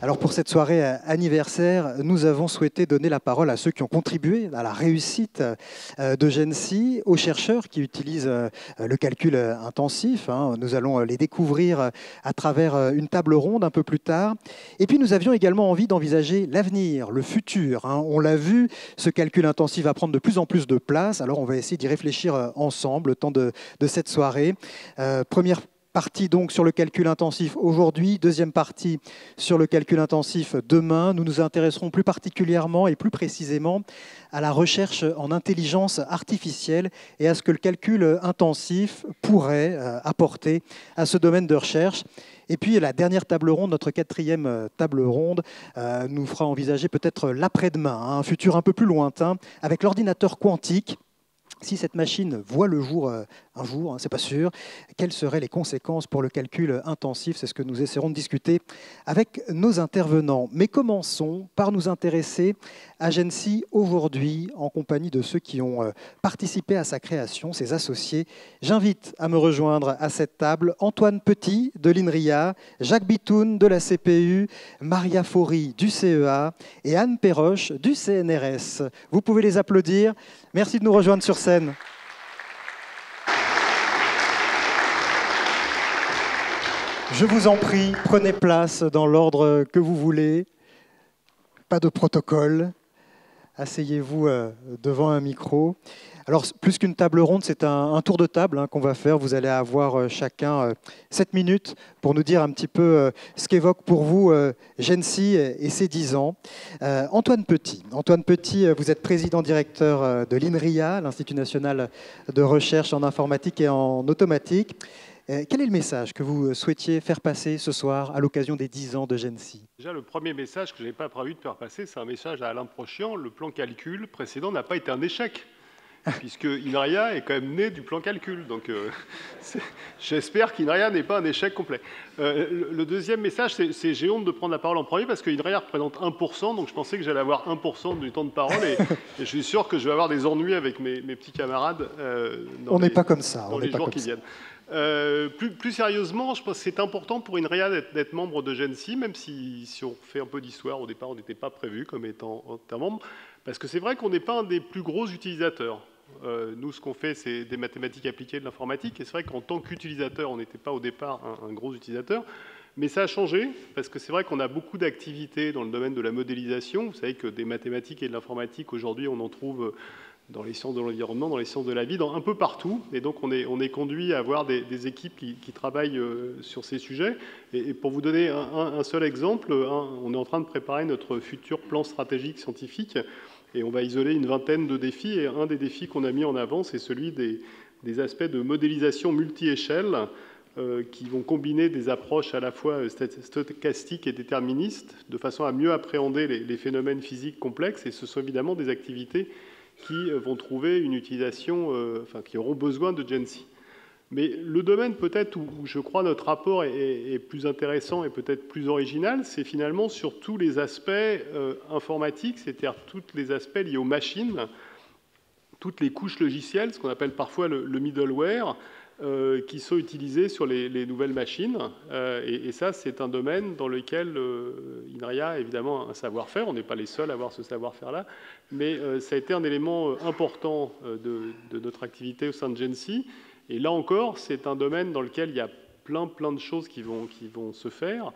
Alors pour cette soirée anniversaire, nous avons souhaité donner la parole à ceux qui ont contribué à la réussite de GENSI, aux chercheurs qui utilisent le calcul intensif. Nous allons les découvrir à travers une table ronde un peu plus tard. Et puis nous avions également envie d'envisager l'avenir, le futur. On l'a vu, ce calcul intensif va prendre de plus en plus de place. Alors on va essayer d'y réfléchir ensemble le temps de cette soirée. Première partie donc sur le calcul intensif aujourd'hui, deuxième partie sur le calcul intensif demain. Nous nous intéresserons plus particulièrement et plus précisément à la recherche en intelligence artificielle et à ce que le calcul intensif pourrait apporter à ce domaine de recherche. Et puis la dernière table ronde, notre quatrième table ronde, nous fera envisager peut-être l'après-demain, un futur un peu plus lointain, avec l'ordinateur quantique. Si cette machine voit le jour un jour, c'est pas sûr, quelles seraient les conséquences pour le calcul intensif? C'est ce que nous essaierons de discuter avec nos intervenants. Mais commençons par nous intéresser à GENSI aujourd'hui, en compagnie de ceux qui ont participé à sa création, ses associés. J'invite à me rejoindre à cette table Antoine Petit de l'INRIA, Jacques Bitoun de la CPU, Maria Faury du CEA et Anne Perroche du CNRS. Vous pouvez les applaudir. Merci de nous rejoindre sur scène. Je vous en prie, prenez place dans l'ordre que vous voulez. Pas de protocole. Asseyez-vous devant un micro. Alors, plus qu'une table ronde, c'est un tour de table qu'on va faire. Vous allez avoir chacun 7 minutes pour nous dire un petit peu ce qu'évoque pour vous GENSI et ses 10 ans. Antoine Petit. Antoine Petit, vous êtes président-directeur de l'INRIA, l'Institut national de recherche en informatique et en automatique. Quel est le message que vous souhaitiez faire passer ce soir à l'occasion des 10 ans de GENSI? Déjà, le premier message que je n'avais pas prévu de faire passer, c'est un message à Alain Prochian. Le plan calcul précédent n'a pas été un échec, puisque INRIA est quand même né du plan calcul. Donc, j'espère qu'INRIA n'est pas un échec complet. Le deuxième message, c'est j'ai honte de prendre la parole en premier, parce que INRIA représente 1%, donc je pensais que j'allais avoir 1% du temps de parole, et je suis sûr que je vais avoir des ennuis avec mes petits camarades on n'est pas comme ça. Dans les jours qui viennent. Plus sérieusement, je pense que c'est important pour INRIA d'être membre de GENSI, même si on fait un peu d'histoire, au départ on n'était pas prévu comme étant membre, parce que c'est vrai qu'on n'est pas un des plus gros utilisateurs. Nous, ce qu'on fait, c'est des mathématiques appliquées, de l'informatique, et c'est vrai qu'en tant qu'utilisateur, on n'était pas au départ un gros utilisateur, mais ça a changé, parce que c'est vrai qu'on a beaucoup d'activités dans le domaine de la modélisation. Vous savez que des mathématiques et de l'informatique, aujourd'hui, on en trouve dans les sciences de l'environnement, dans les sciences de la vie, un peu partout. Et donc, on est conduit à avoir des équipes qui travaillent sur ces sujets. Et pour vous donner un seul exemple, on est en train de préparer notre futur plan stratégique scientifique. Et on va isoler une vingtaine de défis. Et un des défis qu'on a mis en avant, c'est celui des aspects de modélisation multi-échelle qui vont combiner des approches à la fois stochastiques et déterministes, de façon à mieux appréhender les phénomènes physiques complexes. Et ce sont évidemment des activités qui vont trouver une utilisation, qui auront besoin de GENSI. Mais le domaine peut-être où je crois notre rapport est plus intéressant et peut-être plus original, c'est finalement sur tous les aspects informatiques, c'est-à-dire tous les aspects liés aux machines, toutes les couches logicielles, ce qu'on appelle parfois le middleware, qui sont utilisés sur les nouvelles machines. Et ça, c'est un domaine dans lequel INRIA a évidemment un savoir-faire. On n'est pas les seuls à avoir ce savoir-faire-là, mais ça a été un élément important de notre activité au sein de GENSI. Et là encore, c'est un domaine dans lequel il y a plein de choses qui vont se faire.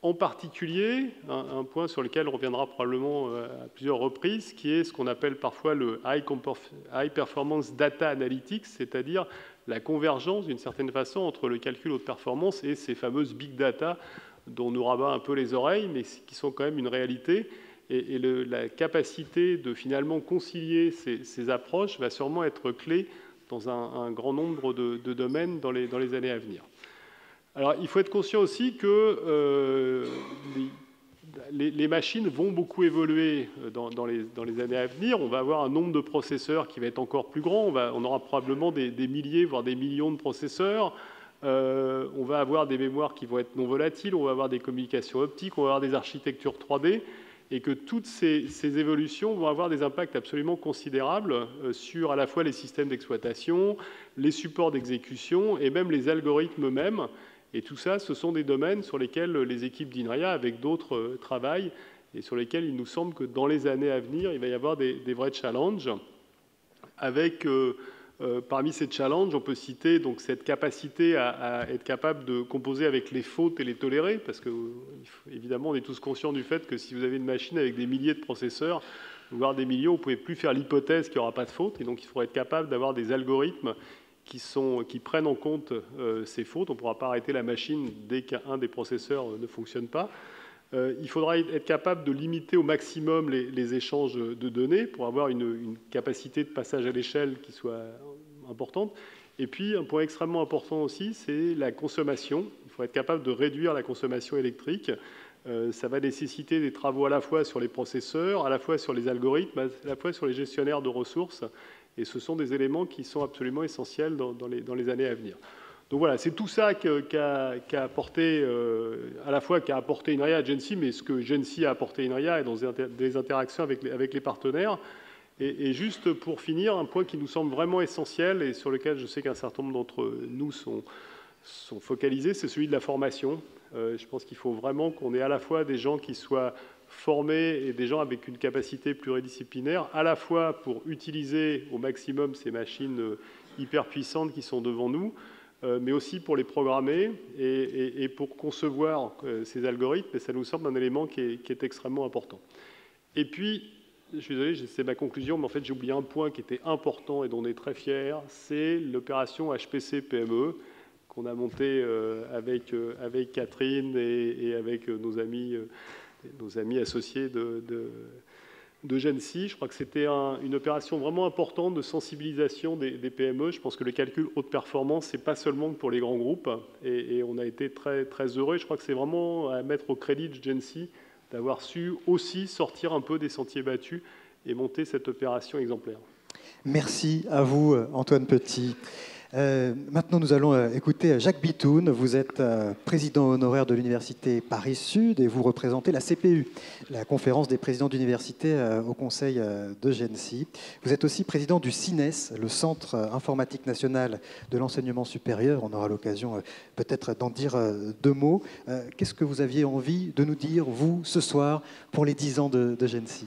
En particulier, un point sur lequel on reviendra probablement à plusieurs reprises, qui est ce qu'on appelle parfois le High Performance Data Analytics, c'est-à-dire la convergence, d'une certaine façon, entre le calcul haute performance et ces fameuses big data dont on nous rabat un peu les oreilles, mais qui sont quand même une réalité. Et la capacité de finalement concilier ces approches va sûrement être clé dans un grand nombre de domaines dans les années à venir. Alors, il faut être conscient aussi que les machines vont beaucoup évoluer dans les années à venir. On va avoir un nombre de processeurs qui va être encore plus grand. On aura probablement des milliers, voire des millions de processeurs. On va avoir des mémoires qui vont être non volatiles. On va avoir des communications optiques. On va avoir des architectures 3D. Et que toutes ces évolutions vont avoir des impacts absolument considérables sur à la fois les systèmes d'exploitation, les supports d'exécution et même les algorithmes eux-mêmes. Et tout ça, ce sont des domaines sur lesquels les équipes d'INRIA, avec d'autres, travaillent, et sur lesquels il nous semble que dans les années à venir, il va y avoir des vrais challenges. Avec, parmi ces challenges, on peut citer donc cette capacité à être capable de composer avec les fautes et les tolérer, parce que, évidemment, on est tous conscients du fait que si vous avez une machine avec des milliers de processeurs, voire des millions, vous ne pouvez plus faire l'hypothèse qu'il n'y aura pas de faute, et donc il faudra être capable d'avoir des algorithmes qui prennent en compte ces fautes. On ne pourra pas arrêter la machine dès qu'un des processeurs ne fonctionne pas. Il faudra être capable de limiter au maximum les échanges de données pour avoir une capacité de passage à l'échelle qui soit importante. Et puis, un point extrêmement important aussi, c'est la consommation. Il faut être capable de réduire la consommation électrique. Ça va nécessiter des travaux à la fois sur les processeurs, à la fois sur les algorithmes, à la fois sur les gestionnaires de ressources. Et ce sont des éléments qui sont absolument essentiels dans les années à venir. Donc voilà, c'est tout ça qu'a apporté, à la fois qu'a apporté INRIA à GENSI, mais ce que GENSI a apporté INRIA et dans des interactions avec les partenaires. Et juste pour finir, un point qui nous semble vraiment essentiel et sur lequel je sais qu'un certain nombre d'entre nous sont focalisés, c'est celui de la formation. Je pense qu'il faut vraiment qu'on ait à la fois des gens qui soient formés et des gens avec une capacité pluridisciplinaire, à la fois pour utiliser au maximum ces machines hyper puissantes qui sont devant nous, mais aussi pour les programmer et pour concevoir ces algorithmes. Et ça nous semble un élément qui est extrêmement important. Et puis, je suis désolé, c'est ma conclusion, mais en fait, j'ai oublié un point qui était important et dont on est très fiers, c'est l'opération HPC-PME qu'on a montée avec Catherine et avec nos amis associés de GENSI. Je crois que c'était une opération vraiment importante de sensibilisation des PME. Je pense que le calcul haute performance, c'est pas seulement pour les grands groupes, et on a été très, très heureux. Je crois que c'est vraiment à mettre au crédit de GENSI d'avoir su aussi sortir un peu des sentiers battus et monter cette opération exemplaire. Merci à vous, Antoine Petit. Maintenant, nous allons écouter Jacques Bitoun. Vous êtes président honoraire de l'Université Paris-Sud et vous représentez la CPU, la conférence des présidents d'université au conseil de GENSI. Vous êtes aussi président du CINES, le Centre informatique national de l'enseignement supérieur. On aura l'occasion peut-être d'en dire deux mots. Qu'est-ce que vous aviez envie de nous dire, vous, ce soir, pour les 10 ans de GENSI ?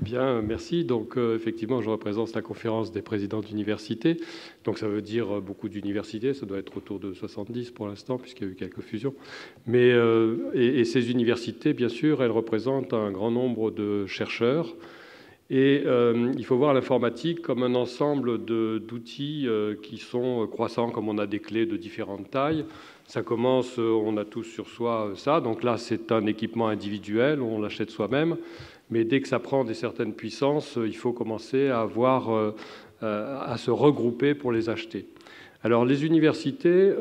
Bien, merci. Donc, effectivement, je représente la conférence des présidents d'université. Donc, ça veut dire beaucoup d'universités. Ça doit être autour de 70 pour l'instant, puisqu'il y a eu quelques fusions. Mais, et ces universités, bien sûr, elles représentent un grand nombre de chercheurs. Et il faut voir l'informatique comme un ensemble d'outils qui sont croissants, comme on a des clés de différentes tailles. Ça commence, on a tous sur soi ça. Donc là, c'est un équipement individuel, on l'achète soi-même. Mais dès que ça prend des certaines puissances, il faut commencer à à se regrouper pour les acheter. Alors les universités,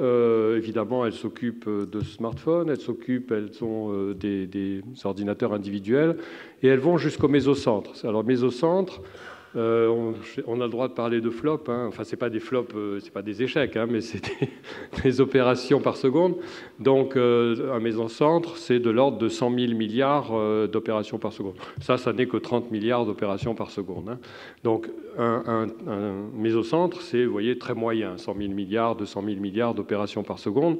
évidemment, elles s'occupent de smartphones, elles ont des ordinateurs individuels, et elles vont jusqu'au mésocentre. Alors mésocentre, on a le droit de parler de flops, hein. Enfin c'est pas des flops, c'est pas des échecs, hein, mais c'est des opérations par seconde. Donc un mésocentre, c'est de l'ordre de 100 000 milliards d'opérations par seconde. Ça n'est que 30 milliards d'opérations par seconde, hein. Donc un mésocentre, c'est, vous voyez, très moyen, 100 000 milliards, 200 000 milliards d'opérations par seconde.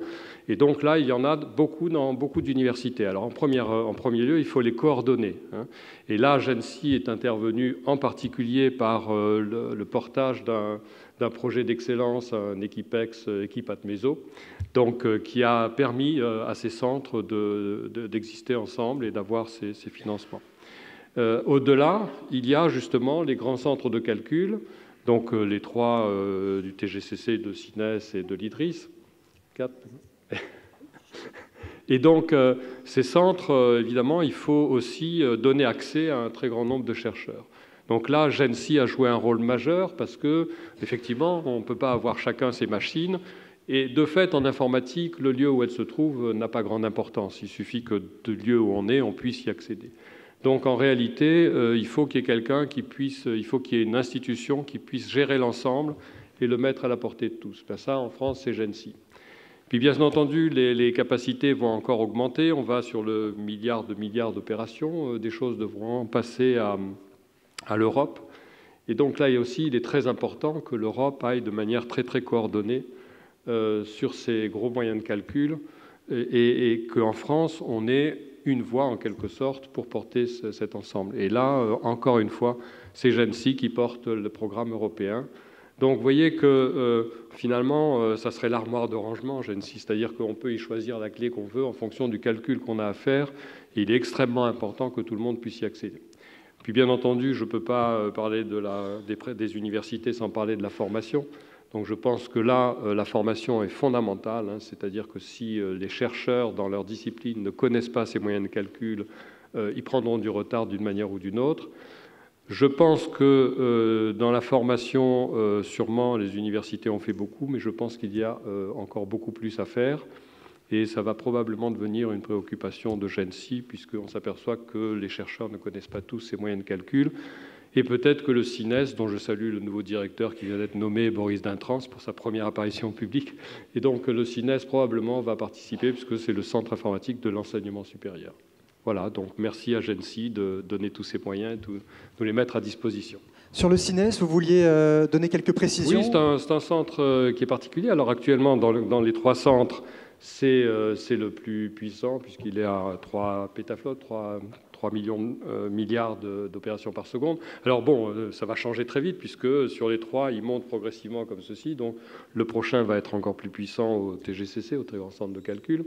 Et donc là, il y en a beaucoup dans beaucoup d'universités. Alors en premier lieu, il faut les coordonner, hein. Et là, GENSI est intervenu en particulier par le portage d'un projet d'excellence, un Equipex, Équipe Atmeso, donc qui a permis à ces centres d'exister ensemble et d'avoir ces financements. Au-delà, il y a justement les grands centres de calcul, donc les trois du TGCC, de CINES et de l'IDRIS. 4. Et donc, ces centres, évidemment, il faut aussi donner accès à un très grand nombre de chercheurs. Donc là, GENSI a joué un rôle majeur parce que, effectivement, on ne peut pas avoir chacun ses machines. Et de fait, en informatique, le lieu où elle se trouve n'a pas grande importance. Il suffit que du lieu où on est, on puisse y accéder. Donc en réalité, il faut qu'il y ait quelqu'un qui puisse, il faut qu'il y ait une institution qui puisse gérer l'ensemble et le mettre à la portée de tous. Ben ça, en France, c'est GENSI. Puis bien entendu, les capacités vont encore augmenter. On va sur le milliard d'opérations. Des choses devront passer à l'Europe. Et donc là aussi, il est très important que l'Europe aille de manière très très coordonnée sur ces gros moyens de calcul et qu'en France, on ait une voix en quelque sorte pour porter cet ensemble. Et là, encore une fois, c'est GENSI qui porte le programme européen. Donc vous voyez que finalement, ça serait l'armoire de rangement, GENSI, c'est-à-dire qu'on peut y choisir la clé qu'on veut en fonction du calcul qu'on a à faire. Et il est extrêmement important que tout le monde puisse y accéder. Puis bien entendu, je ne peux pas parler des universités sans parler de la formation. Donc je pense que là, la formation est fondamentale, hein, c'est-à-dire que si les chercheurs dans leur discipline ne connaissent pas ces moyens de calcul, ils prendront du retard d'une manière ou d'une autre. Je pense que dans la formation, sûrement les universités ont fait beaucoup, mais je pense qu'il y a encore beaucoup plus à faire. Et ça va probablement devenir une préoccupation de GENSI, puisqu'on s'aperçoit que les chercheurs ne connaissent pas tous ces moyens de calcul. Et peut-être que le CINES, dont je salue le nouveau directeur qui vient d'être nommé, Boris Dintrans, pour sa première apparition publique, et donc le CINES probablement va participer, puisque c'est le centre informatique de l'enseignement supérieur. Voilà, donc merci à GENSI de donner tous ces moyens et de nous les mettre à disposition. Sur le CINES, vous vouliez donner quelques précisions? Oui, c'est un centre qui est particulier. Alors actuellement, dans les 3 centres, c'est le plus puissant, puisqu'il est à 3 pétaflops, 3 milliards d'opérations par seconde. Alors bon, ça va changer très vite, puisque sur les 3, ils montent progressivement comme ceci. Donc le prochain va être encore plus puissant au TGCC, au très grand centre de calcul.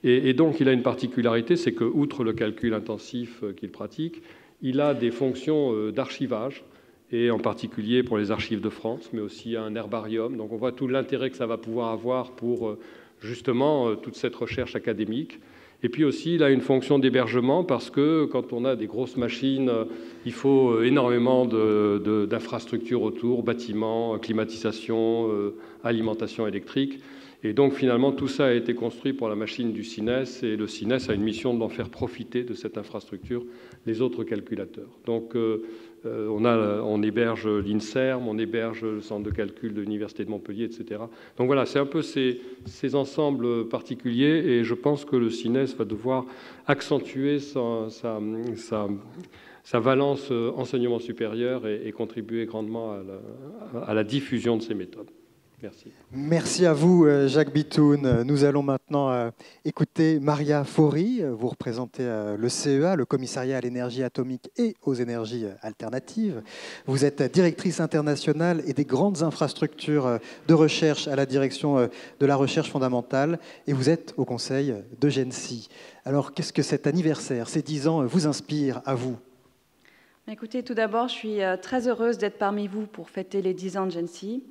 Et donc il a une particularité, c'est que, outre le calcul intensif qu'il pratique, il a des fonctions d'archivage, et en particulier pour les archives de France, mais aussi un herbarium. Donc on voit tout l'intérêt que ça va pouvoir avoir pour justement toute cette recherche académique. Et puis aussi, il a une fonction d'hébergement parce que quand on a des grosses machines, il faut énormément d'infrastructures autour, bâtiments, climatisation, alimentation électrique. Et donc finalement, tout ça a été construit pour la machine du CINES, et le CINES a une mission d'en faire profiter de cette infrastructure les autres calculateurs. Donc on héberge l'INSERM, on héberge le centre de calcul de l'Université de Montpellier, etc. Donc voilà, c'est un peu ces ensembles particuliers, et je pense que le CINES va devoir accentuer sa valence enseignement supérieur et contribuer grandement à la diffusion de ces méthodes. Merci. Merci à vous, Jacques Bitoun. Nous allons maintenant écouter Maria Faury. Vous représentez le CEA, le Commissariat à l'énergie atomique et aux énergies alternatives. Vous êtes directrice internationale et des grandes infrastructures de recherche à la direction de la recherche fondamentale, et vous êtes au conseil de GENSI. Alors, qu'est-ce que cet anniversaire, ces 10 ans, vous inspire à vous? Écoutez, tout d'abord, je suis très heureuse d'être parmi vous pour fêter les 10 ans de GENSI.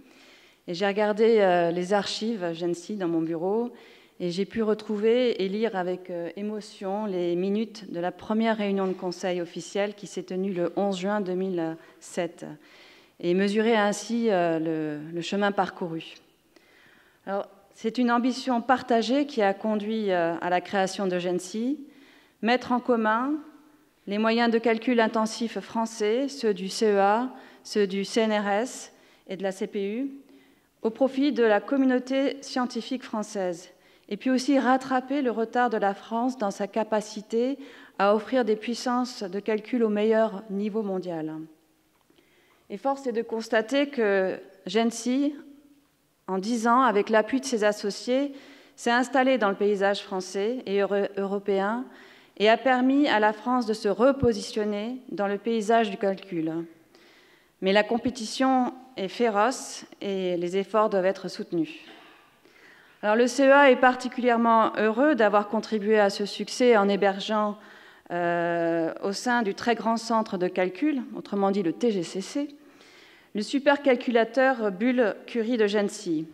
Et j'ai regardé les archives GENSI dans mon bureau, et j'ai pu retrouver et lire avec émotion les minutes de la première réunion de conseil officielle qui s'est tenue le 11 juin 2007, et mesurer ainsi le chemin parcouru. Alors, c'est une ambition partagée qui a conduit à la création de GENSI, mettre en commun les moyens de calcul intensifs français, ceux du CEA, ceux du CNRS et de la CPU, au profit de la communauté scientifique française, et puis aussi rattraper le retard de la France dans sa capacité à offrir des puissances de calcul au meilleur niveau mondial. Et force est de constater que GENSI, en 10 ans, avec l'appui de ses associés, s'est installé dans le paysage français et européen et a permis à la France de se repositionner dans le paysage du calcul. Mais la compétition est féroce et les efforts doivent être soutenus. Alors, le CEA est particulièrement heureux d'avoir contribué à ce succès en hébergeant au sein du très grand centre de calcul, autrement dit le TGCC, le supercalculateur Bull Curie de GENSI.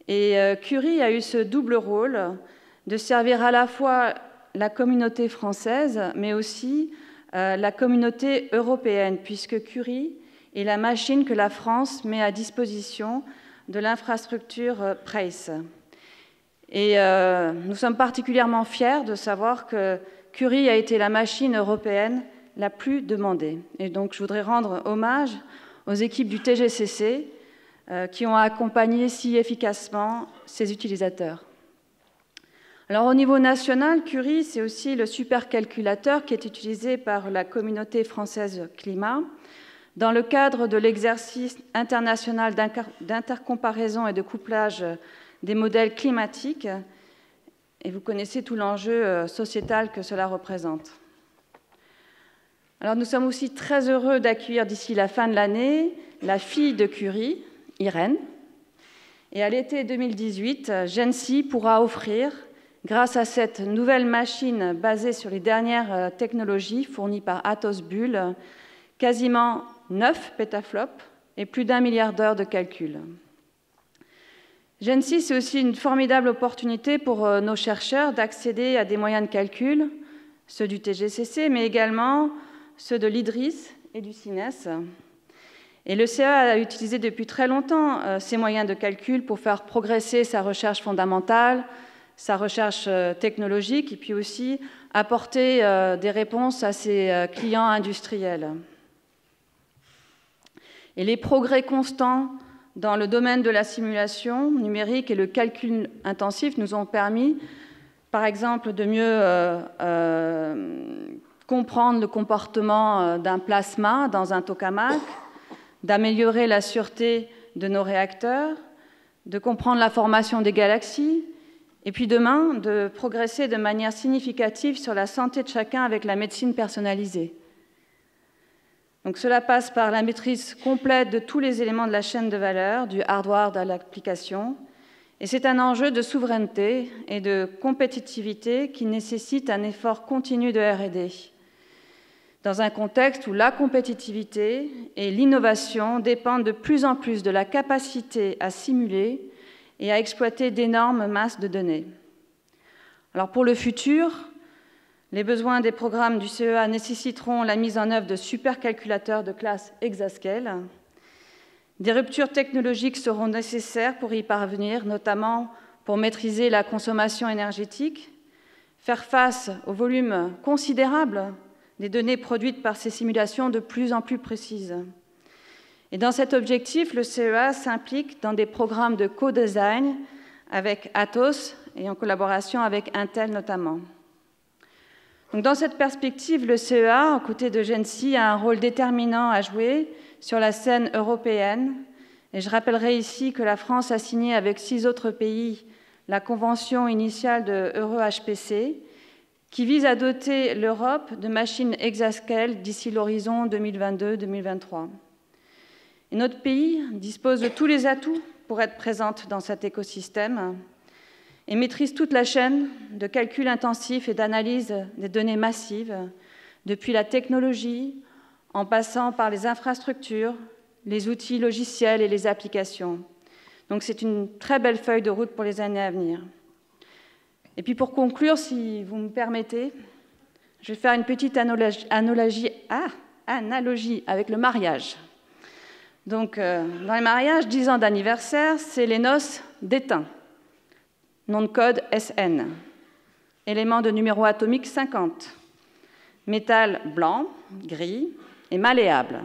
Et Curie a eu ce double rôle de servir à la fois la communauté française, mais aussi la communauté européenne, puisque Curie est la machine que la France met à disposition de l'infrastructure PRACE. Et nous sommes particulièrement fiers de savoir que Curie a été la machine européenne la plus demandée. Et donc je voudrais rendre hommage aux équipes du TGCC qui ont accompagné si efficacement ces utilisateurs. Alors au niveau national, Curie, c'est aussi le supercalculateur qui est utilisé par la communauté française climat dans le cadre de l'exercice international d'intercomparaison et de couplage des modèles climatiques, et vous connaissez tout l'enjeu sociétal que cela représente. Alors nous sommes aussi très heureux d'accueillir d'ici la fin de l'année la fille de Curie, Irène, et à l'été 2018, GENSI pourra offrir, grâce à cette nouvelle machine basée sur les dernières technologies fournies par Atos Bull, quasiment 9 pétaflops et plus d'1 milliard d'heures de calcul. GENSI, c'est aussi une formidable opportunité pour nos chercheurs d'accéder à des moyens de calcul, ceux du TGCC, mais également ceux de l'IDRIS et du CINES. Et le CEA a utilisé depuis très longtemps ces moyens de calcul pour faire progresser sa recherche fondamentale, sa recherche technologique, et puis aussi apporter des réponses à ses clients industriels. Et les progrès constants dans le domaine de la simulation numérique et le calcul intensif nous ont permis, par exemple, de mieux comprendre le comportement d'un plasma dans un tokamak, d'améliorer la sûreté de nos réacteurs, de comprendre la formation des galaxies, et puis demain, de progresser de manière significative sur la santé de chacun avec la médecine personnalisée. Donc cela passe par la maîtrise complète de tous les éléments de la chaîne de valeur, du hardware à l'application, et c'est un enjeu de souveraineté et de compétitivité qui nécessite un effort continu de R&D, dans un contexte où la compétitivité et l'innovation dépendent de plus en plus de la capacité à simuler et à exploiter d'énormes masses de données. Alors pour le futur, les besoins des programmes du CEA nécessiteront la mise en œuvre de supercalculateurs de classe exascale. Des ruptures technologiques seront nécessaires pour y parvenir, notamment pour maîtriser la consommation énergétique, faire face au volume considérable des données produites par ces simulations de plus en plus précises. Et dans cet objectif, le CEA s'implique dans des programmes de co-design avec Atos et en collaboration avec Intel notamment. Donc dans cette perspective, le CEA, aux côtés de GENSI, a un rôle déterminant à jouer sur la scène européenne. Et je rappellerai ici que la France a signé avec 6 autres pays la convention initiale de EuroHPC, qui vise à doter l'Europe de machines exascale d'ici l'horizon 2022-2023. Et notre pays dispose de tous les atouts pour être présente dans cet écosystème et maîtrise toute la chaîne de calcul intensif et d'analyse des données massives, depuis la technologie, en passant par les infrastructures, les outils logiciels et les applications. Donc c'est une très belle feuille de route pour les années à venir. Et puis pour conclure, si vous me permettez, je vais faire une petite analogie avec le mariage. Donc dans les mariages, 10 ans d'anniversaire, c'est les noces d'étain. Nom de code SN. Élément de numéro atomique 50. Métal blanc, gris et malléable.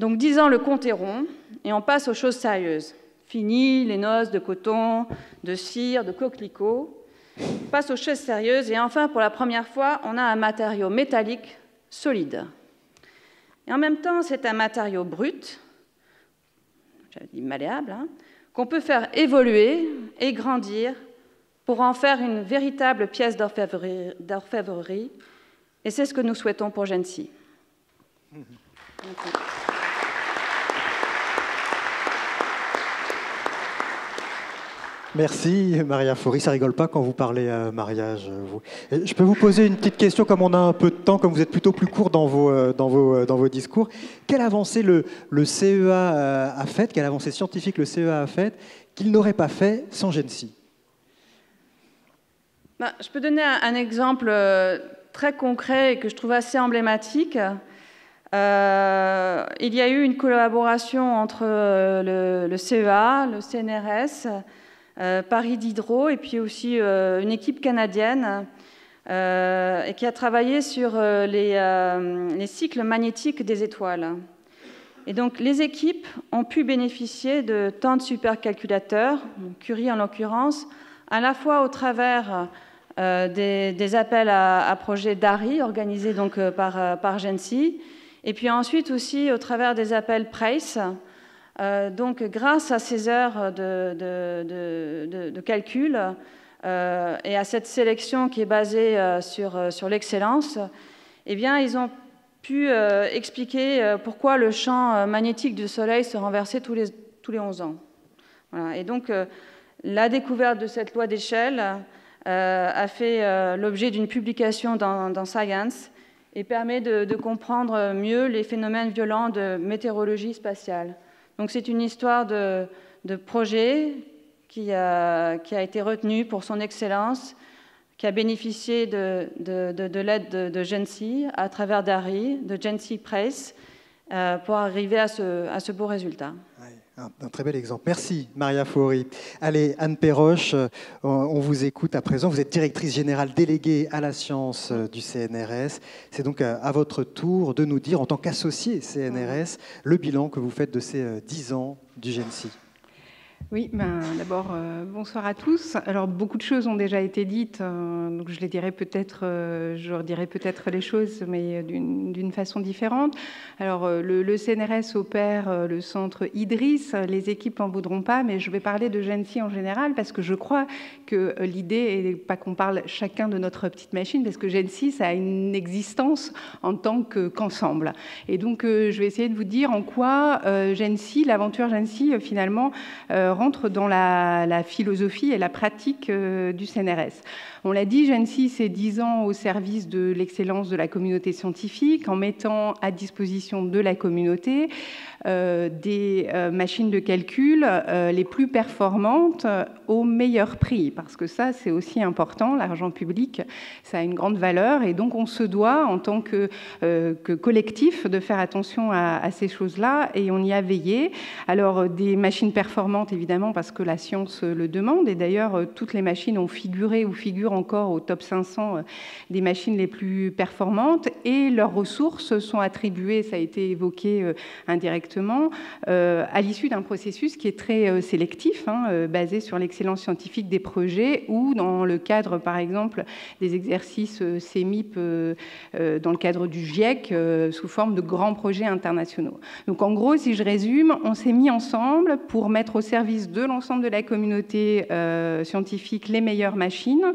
Donc 10 ans, le compte est rond et on passe aux choses sérieuses. Fini les noces de coton, de cire, de coquelicot. On passe aux choses sérieuses et enfin, pour la première fois, on a un matériau métallique solide. Et en même temps, c'est un matériau brut, j'avais dit malléable, qu'on peut faire évoluer et grandir pour en faire une véritable pièce d'orfèvrerie. Et c'est ce que nous souhaitons pour GENSI. Merci Maria Faury, ça rigole pas quand vous parlez mariage. Vous. Je peux vous poser une petite question, comme on a un peu de temps, comme vous êtes plutôt plus court dans vos discours. Quelle avancée le CEA a faite, quelle avancée scientifique le CEA a faite, qu'il n'aurait pas fait sans GENSI? Je peux donner un exemple très concret et que je trouve assez emblématique. Il y a eu une collaboration entre le CEA, le CNRS, Paris Diderot et puis aussi une équipe canadienne et qui a travaillé sur les cycles magnétiques des étoiles. Et donc les équipes ont pu bénéficier de tant de supercalculateurs, Curie en l'occurrence, à la fois au travers des appels à projets DARI organisés donc par GENSI, et puis ensuite aussi au travers des appels PRACE, Donc, grâce à ces heures de calcul et à cette sélection qui est basée sur l'excellence, eh bien, ils ont pu expliquer pourquoi le champ magnétique du Soleil se renversait tous les 11 ans. Voilà. Et donc, la découverte de cette loi d'échelle a fait l'objet d'une publication dans Science et permet de comprendre mieux les phénomènes violents de météorologie spatiale. Donc, c'est une histoire de projet qui a été retenu pour son excellence, qui a bénéficié de l'aide de GENSI à travers DARI, de GENSI Press, pour arriver à ce beau résultat. Un très bel exemple. Merci, Maria Faury. Allez, Anne Perroche, on vous écoute à présent. Vous êtes directrice générale déléguée à la science du CNRS. C'est donc à votre tour de nous dire, en tant qu'associé CNRS, le bilan que vous faites de ces 10 ans du GENSI. Oui, d'abord, bonsoir à tous. Alors, beaucoup de choses ont déjà été dites, donc je redirai peut-être les choses, mais d'une façon différente. Alors, le CNRS opère le centre IDRIS, les équipes n'en voudront pas, mais je vais parler de GENSI en général, parce que je crois que l'idée n'est pas qu'on parle chacun de notre petite machine, parce que GENSI, ça a une existence en tant qu'ensemble. Et donc, je vais essayer de vous dire en quoi GENSI, l'aventure GENSI, finalement, rentre dans la philosophie et la pratique du CNRS. On l'a dit, GENSI, c'est 10 ans au service de l'excellence de la communauté scientifique, en mettant à disposition de la communauté des machines de calcul les plus performantes au meilleur prix, parce que ça, c'est aussi important, l'argent public, ça a une grande valeur, et donc on se doit, en tant que collectif, de faire attention à ces choses-là, et on y a veillé. Alors, des machines performantes, évidemment, parce que la science le demande, et d'ailleurs, toutes les machines ont figuré ou figurent encore au top 500 des machines les plus performantes, et leurs ressources sont attribuées, ça a été évoqué indirectement, à l'issue d'un processus qui est très sélectif, basé sur l'excellence scientifique des projets, ou dans le cadre, par exemple, des exercices CEMIP dans le cadre du GIEC, sous forme de grands projets internationaux. Donc en gros, si je résume, on s'est mis ensemble pour mettre au service de l'ensemble de la communauté scientifique les meilleures machines,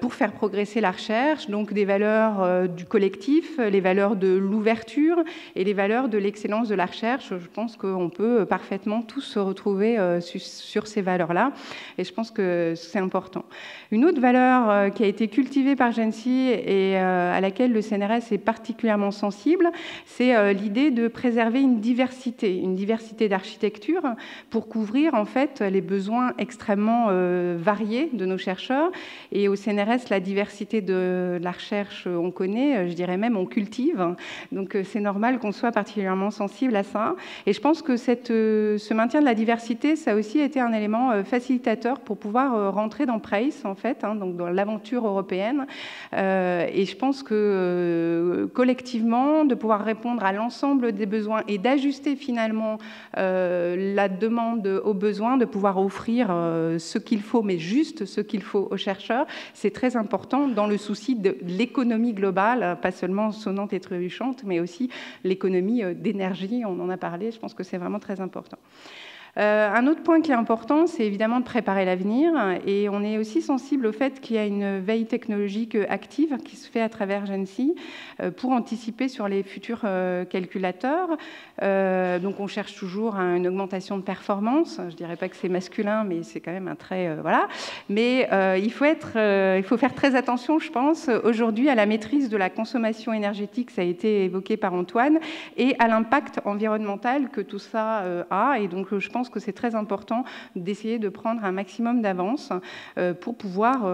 pour faire progresser la recherche, donc des valeurs du collectif, les valeurs de l'ouverture et les valeurs de l'excellence de la recherche. Je pense qu'on peut parfaitement tous se retrouver sur ces valeurs-là, et je pense que c'est important. Une autre valeur qui a été cultivée par GENSI et à laquelle le CNRS est particulièrement sensible, c'est l'idée de préserver une diversité d'architecture pour couvrir en fait les besoins extrêmement variés de nos chercheurs. Et au CNRS, la diversité de la recherche, on connaît, je dirais même on cultive. Donc c'est normal qu'on soit particulièrement sensible à ça. Et je pense que ce maintien de la diversité, ça a aussi été un élément facilitateur pour pouvoir rentrer dans PRACE, en fait, donc dans l'aventure européenne. Et je pense que collectivement, de pouvoir répondre à l'ensemble des besoins et d'ajuster finalement la demande aux besoins, de pouvoir offrir ce qu'il faut, mais juste ce qu'il faut aux chercheurs, c'est très important dans le souci de l'économie globale, pas seulement sonnante et trébuchante, mais aussi l'économie d'énergie, on en a parlé, je pense que c'est vraiment très important. Un autre point qui est important, c'est évidemment de préparer l'avenir, et on est aussi sensible au fait qu'il y a une veille technologique active qui se fait à travers GENSI pour anticiper sur les futurs calculateurs. Donc on cherche toujours à une augmentation de performance. Je dirais pas que c'est masculin, mais c'est quand même un trait, voilà. Mais il faut faire très attention, je pense, aujourd'hui à la maîtrise de la consommation énergétique, ça a été évoqué par Antoine, et à l'impact environnemental que tout ça a. Et donc je pense que c'est très important d'essayer de prendre un maximum d'avance pour pouvoir,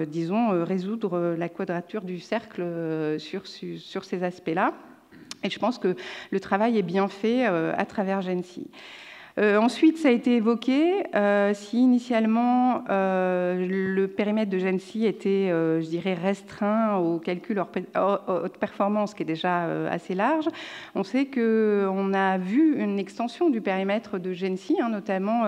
disons, résoudre la quadrature du cercle sur ces aspects-là. Et je pense que le travail est bien fait à travers GENSI. Ensuite, ça a été évoqué, si initialement le périmètre de GENSI était, je dirais, restreint au calcul haute performance, qui est déjà assez large, on sait qu'on a vu une extension du périmètre de GENSI, notamment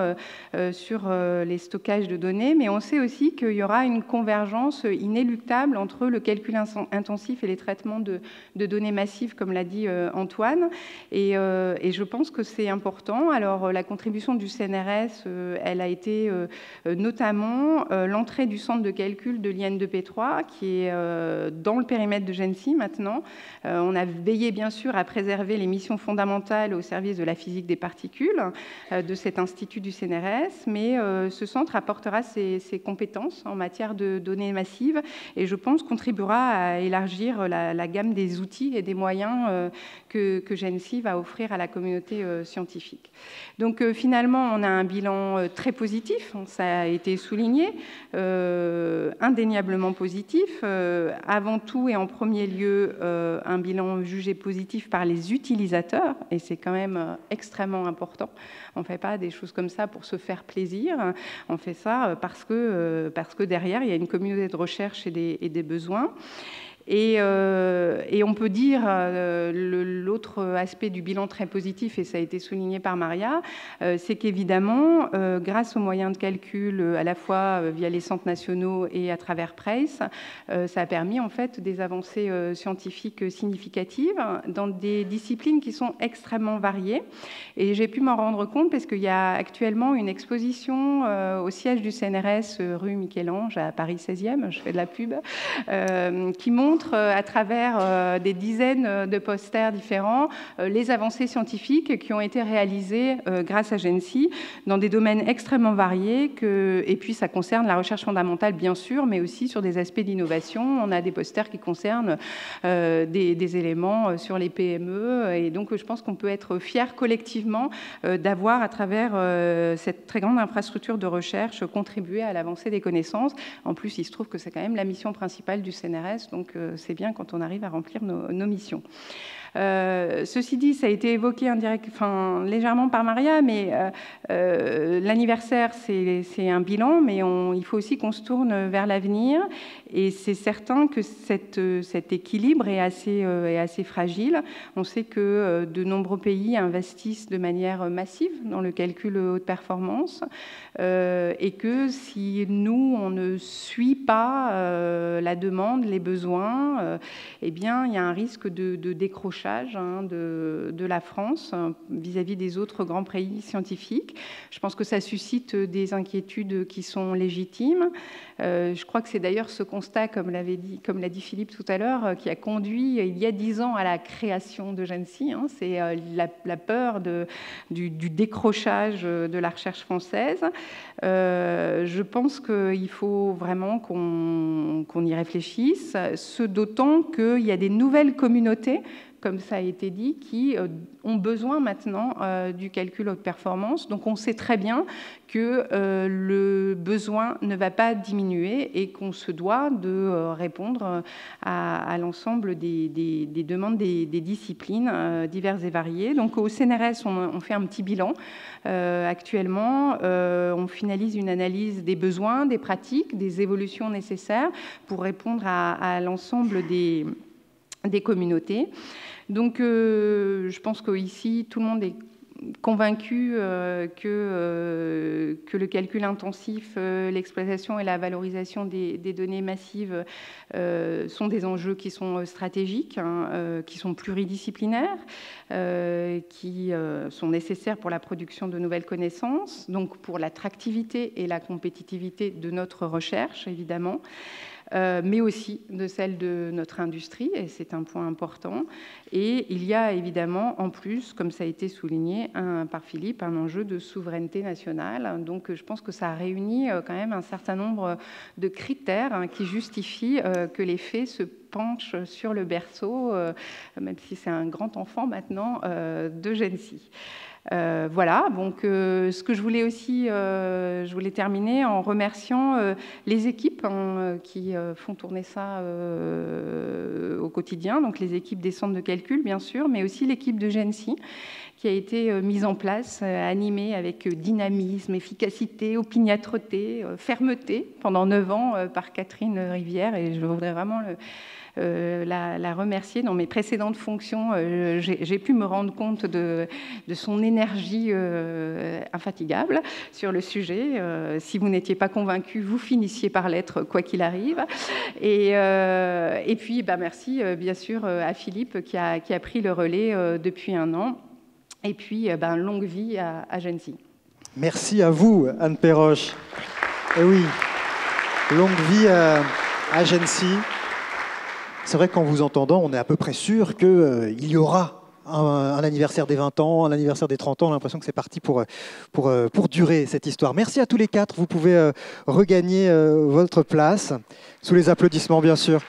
sur les stockages de données, mais on sait aussi qu'il y aura une convergence inéluctable entre le calcul intensif et les traitements de données massives, comme l'a dit Antoine, et je pense que c'est important. Alors, la contribution du CNRS, elle a été notamment l'entrée du centre de calcul de l'IN2P3, qui est dans le périmètre de GENSI maintenant. On a veillé, bien sûr, à préserver les missions fondamentales au service de la physique des particules de cet institut du CNRS, mais ce centre apportera ses compétences en matière de données massives et, je pense, contribuera à élargir la gamme des outils et des moyens que GENSI va offrir à la communauté scientifique. Donc, finalement, on a un bilan très positif, ça a été souligné, indéniablement positif. Avant tout et en premier lieu, un bilan jugé positif par les utilisateurs, et c'est quand même extrêmement important. On ne fait pas des choses comme ça pour se faire plaisir, on fait ça parce que derrière, il y a une communauté de recherche et des besoins. Et on peut dire, l'autre aspect du bilan très positif, et ça a été souligné par Maria, c'est qu'évidemment, grâce aux moyens de calcul, à la fois via les centres nationaux et à travers PRACE, ça a permis en fait des avancées scientifiques significatives dans des disciplines qui sont extrêmement variées. Et j'ai pu m'en rendre compte parce qu'il y a actuellement une exposition au siège du CNRS, rue Michel-Ange, à Paris 16e, je fais de la pub, qui montre à travers des dizaines de posters différents les avancées scientifiques qui ont été réalisées grâce à GENSI dans des domaines extrêmement variés, et puis ça concerne la recherche fondamentale bien sûr, mais aussi sur des aspects d'innovation. On a des posters qui concernent des éléments sur les PME, et donc je pense qu'on peut être fiers collectivement d'avoir, à travers cette très grande infrastructure de recherche, contribué à l'avancée des connaissances. En plus, il se trouve que c'est quand même la mission principale du CNRS, donc c'est bien quand on arrive à remplir nos missions. Ceci dit, ça a été évoqué légèrement par Maria, mais l'anniversaire, c'est un bilan, mais il faut aussi qu'on se tourne vers l'avenir. Et c'est certain que cet équilibre est assez fragile. On sait que de nombreux pays investissent de manière massive dans le calcul haute performance, et que si nous, on ne suit pas la demande, les besoins, eh bien, il y a un risque de décrochage de la France vis-à-vis des autres grands pays scientifiques. Je pense que ça suscite des inquiétudes qui sont légitimes. Je crois que c'est d'ailleurs ce constat, comme l'a dit Philippe tout à l'heure, qui a conduit il y a 10 ans à la création de GENSI. C'est la peur du décrochage de la recherche française. Je pense qu'il faut vraiment qu'on y réfléchisse, ce d'autant qu'il y a des nouvelles communautés, comme ça a été dit, qui ont besoin maintenant du calcul haute performance. Donc on sait très bien que le besoin ne va pas diminuer et qu'on se doit de répondre à l'ensemble des demandes des disciplines diverses et variées. Donc au CNRS, on fait un petit bilan. Actuellement, on finalise une analyse des besoins, des pratiques, des évolutions nécessaires pour répondre à l'ensemble des communautés. Donc, je pense qu'ici, tout le monde est convaincu que le calcul intensif, l'exploitation et la valorisation des données massives sont des enjeux qui sont stratégiques, qui sont pluridisciplinaires, qui sont nécessaires pour la production de nouvelles connaissances, donc pour l'attractivité et la compétitivité de notre recherche, évidemment, mais aussi de celle de notre industrie, et c'est un point important. Et il y a évidemment, en plus, comme ça a été souligné par Philippe, un enjeu de souveraineté nationale. Donc je pense que ça réunit quand même un certain nombre de critères qui justifient que les faits se penchent sur le berceau, même si c'est un grand enfant maintenant, de GENSI. Voilà, donc ce que je voulais aussi, je voulais terminer en remerciant les équipes qui font tourner ça au quotidien, donc les équipes des centres de calcul, bien sûr, mais aussi l'équipe de GENSI, qui a été mise en place, animée avec dynamisme, efficacité, opiniâtreté, fermeté, pendant 9 ans par Catherine Rivière, et je voudrais vraiment la remercier. Dans mes précédentes fonctions, j'ai pu me rendre compte de son énergie infatigable sur le sujet. Si vous n'étiez pas convaincu, vous finissiez par l'être, quoi qu'il arrive. Et puis, merci bien sûr à Philippe qui a pris le relais depuis 1 an. Et puis, longue vie à GENSI. Merci à vous, Anne Perroche. Et oui, longue vie à GENSI. C'est vrai qu'en vous entendant, on est à peu près sûr qu'il y aura un anniversaire des 20 ans, un anniversaire des 30 ans. On a l'impression que c'est parti pour durer, cette histoire. Merci à tous les 4. Vous pouvez regagner votre place, sous les applaudissements, bien sûr.